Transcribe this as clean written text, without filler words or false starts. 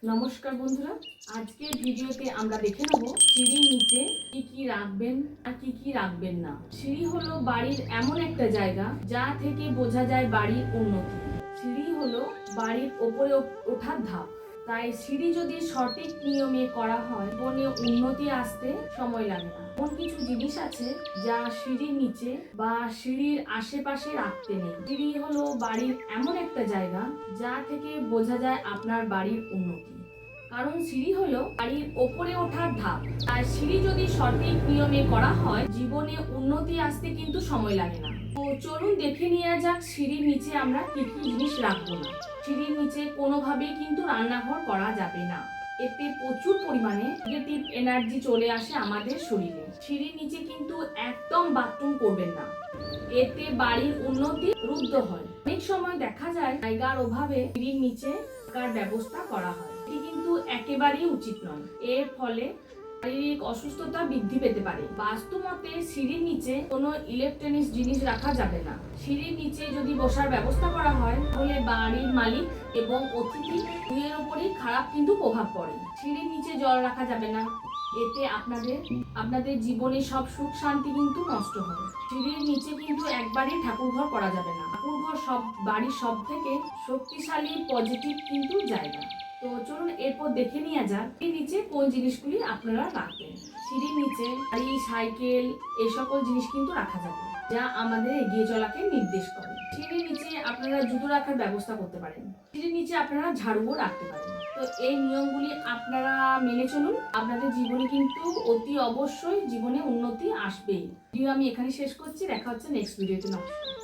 নমস্কার বন্ধুরা, আজকের ভিডিওতে আমরা দেখে নেব সিঁড়ির নিচে কি কি রাখবেন আর কি কি রাখবেন না। সিঁড়ি হলো বাড়ির এমন একটা জায়গা যা থেকে বোঝা যায় বাড়ির উন্নতি। সিঁড়ি হলো বাড়ির ওপরে ওঠার ধাপ, তাই সিঁড়ি যদি সঠিক নিয়মে করা হয় জীবনে উন্নতি আসতে সময় লাগে না। এমন কিছু জিনিস আছে যা সিঁড়ির নিচে বা সিঁড়ির আশেপাশে রাখতে নেই। সিঁড়ি হলো বাড়ির এমন একটা জায়গা যা থেকে বোঝা যায় আপনার বাড়ির উন্নতি। কারণ সিঁড়ি হলো বাড়ির ওপরে ওঠার ধাপ, আর সিঁড়ি যদি সঠিক নিয়মে করা হয় জীবনে উন্নতি আসতে কিন্তু সময় লাগে না। তো চলুন দেখে নেওয়া যাক সিঁড়ির নিচে আমরা কি কি জিনিস রাখবো না। সিঁড়ির নিচে কোনোভাবেই কিন্তু রান্নাঘর করা যাবে না, এতে প্রচুর পরিমাণে নেগেটিভ এনার্জি চলে আসে আমাদের শরীরে। সিঁড়ির নিচে কিন্তু একদম বাথরুম করবেন না, এতে বাড়ির উন্নতি রুদ্ধ হয়। অনেক সময় দেখা যায় জায়গার অভাবে সিঁড়ির নিচে রাখার ব্যবস্থা করা হয়, এটি কিন্তু একেবারেই উচিত নয়। এর ফলে শারীরিক অসুস্থতা বৃদ্ধি পেতে পারে। বাস্তুমতে সিঁড়ির নিচে কোনো ইলেকট্রনিক্স জিনিস রাখা যাবে না। সিঁড়ির নিচে যদি বসার ব্যবস্থা করা হয় তাহলে বাড়ির মালিক এবং অতিথি দুইয়ের উপরেই খারাপ কিন্তু প্রভাব পড়ে। সিঁড়ির নিচে জল রাখা যাবে না, এতে আপনাদের জীবনে সব সুখ শান্তি কিন্তু নষ্ট হবে। সিঁড়ির নিচে কিন্তু একবারই ঠাকুরঘর করা যাবে না। ঠাকুরঘর সব বাড়ির সব থেকে শক্তিশালী পজিটিভ কিন্তু জায়গা। তো চলুন এরপর দেখে নেওয়া যাক সিঁড়ির নিচে কোন জিনিসগুলি আপনারা রাখবেন। সিঁড়ির নিচে গাড়ি, সাইকেল এই সকল জিনিস কিন্তু রাখা যাবে যা আমাদের এগিয়ে চলাকে নির্দেশ করে। সিঁড়ির নিচে আপনারা জুতো রাখার ব্যবস্থা করতে পারেন। সিঁড়ির নিচে আপনারা ঝাড়ুও রাখতে পারেন। তো এই নিয়মগুলি আপনারা মেনে চলুন, আপনাদের জীবনে কিন্তু অতি অবশ্যই জীবনে উন্নতি আসবেই। ভিডিও আমি এখানে শেষ করছি, দেখা হচ্ছে নেক্সট ভিডিওতে। নমস্কার।